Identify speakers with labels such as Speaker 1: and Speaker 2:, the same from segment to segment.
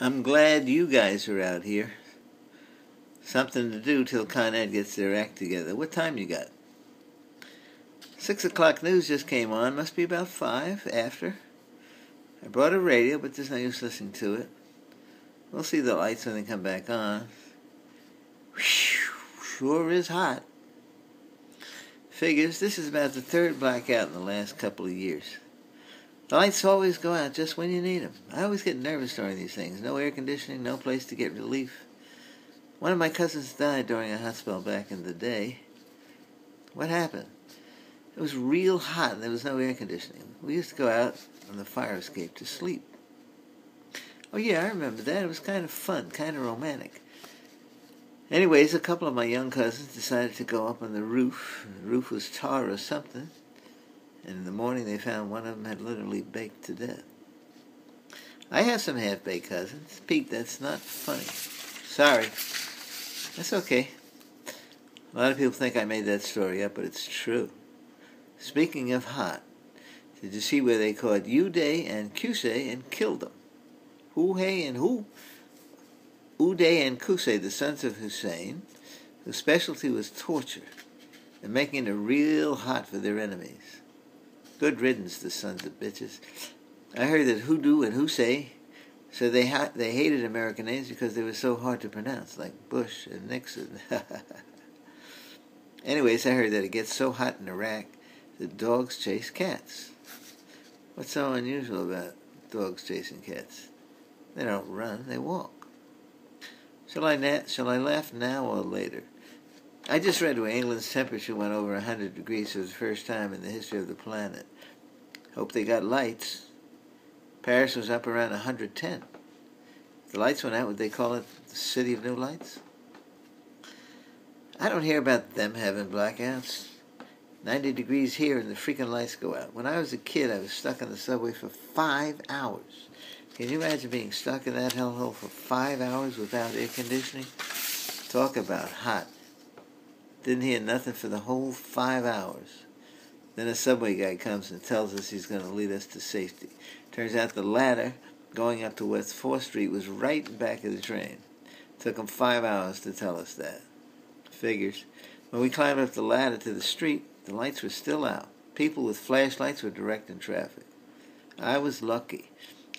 Speaker 1: I'm glad you guys are out here. Something to do till Con Ed gets their act together. What time you got? 6 o'clock news just came on. Must be about 5 after. I brought a radio, but there's no use listening to it. We'll see the lights when they come back on. Sure is hot. Figures this is about the third blackout in the last couple of years. The lights always go out just when you need them. I always get nervous during these things. No air conditioning, no place to get relief. One of my cousins died during a hot spell back in the day. What happened? It was real hot and there was no air conditioning. We used to go out on the fire escape to sleep. Oh yeah, I remember that. It was kind of fun, kind of romantic. Anyways, a couple of my young cousins decided to go up on the roof. The roof was tar or something. And in the morning they found one of them had literally baked to death. I have some half-baked cousins. Pete, that's not funny. Sorry. That's okay. A lot of people think I made that story up, but it's true. Speaking of hot, did you see where they caught Uday and Qusay and killed them? Uday and Qusay, the sons of Hussein, whose specialty was torture and making it real hot for their enemies. Good riddance, the sons of bitches. I heard that Hudu and Husay said they hated American names because they were so hard to pronounce, like Bush and Nixon. Anyways, I heard that it gets so hot in Iraq that dogs chase cats. What's so unusual about dogs chasing cats? They don't run, they walk. Shall I laugh now or later? I just read where England's temperature went over 100 degrees for the first time in the history of the planet. Hope they got lights. Paris was up around 110. If the lights went out, would they call it the City of New Lights? I don't hear about them having blackouts. 90 degrees here and the freaking lights go out. When I was a kid, I was stuck on the subway for 5 hours. Can you imagine being stuck in that hellhole for 5 hours without air conditioning? Talk about hot. Didn't hear nothing for the whole 5 hours. Then a subway guy comes and tells us he's going to lead us to safety. Turns out the ladder going up to West 4th Street was right in back of the train. Took him 5 hours to tell us that. Figures. When we climbed up the ladder to the street, the lights were still out. People with flashlights were directing traffic. I was lucky.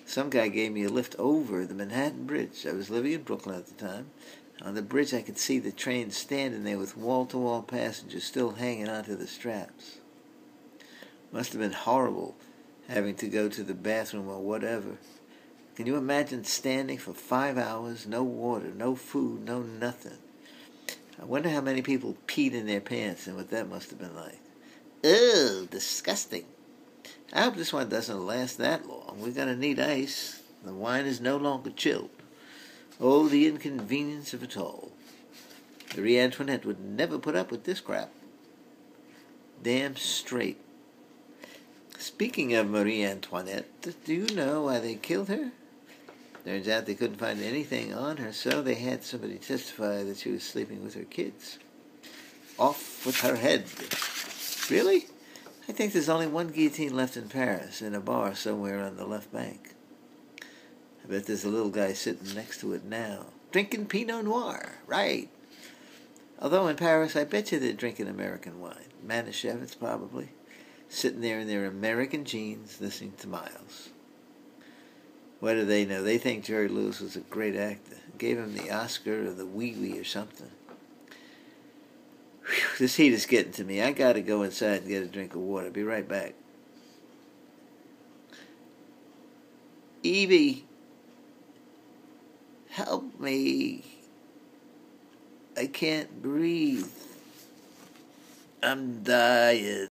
Speaker 1: Some guy gave me a lift over the Manhattan Bridge. I was living in Brooklyn at the time. On the bridge I could see the train standing there with wall-to-wall passengers still hanging onto the straps. Must have been horrible having to go to the bathroom or whatever. Can you imagine standing for 5 hours, no water, no food, no nothing? I wonder how many people peed in their pants and what that must have been like. Ugh, disgusting. I hope this one doesn't last that long. We're going to need ice. The wine is no longer chilled. Oh, the inconvenience of it all. Marie Antoinette would never put up with this crap. Damn straight. Speaking of Marie Antoinette, do you know why they killed her? Turns out they couldn't find anything on her, so they had somebody testify that she was sleeping with her kids. Off with her head. Really? I think there's only one guillotine left in Paris, in a bar somewhere on the left bank. I bet there's a little guy sitting next to it now, drinking Pinot Noir, right? Although in Paris, I bet you they're drinking American wine. Manischewitz, probably. Sitting there in their American jeans, listening to Miles. What do they know? They think Jerry Lewis was a great actor. Gave him the Oscar or the Wee-Wee or something. Whew, this heat is getting to me. I got to go inside and get a drink of water. Be right back. Evie, help me. I can't breathe. I'm dying.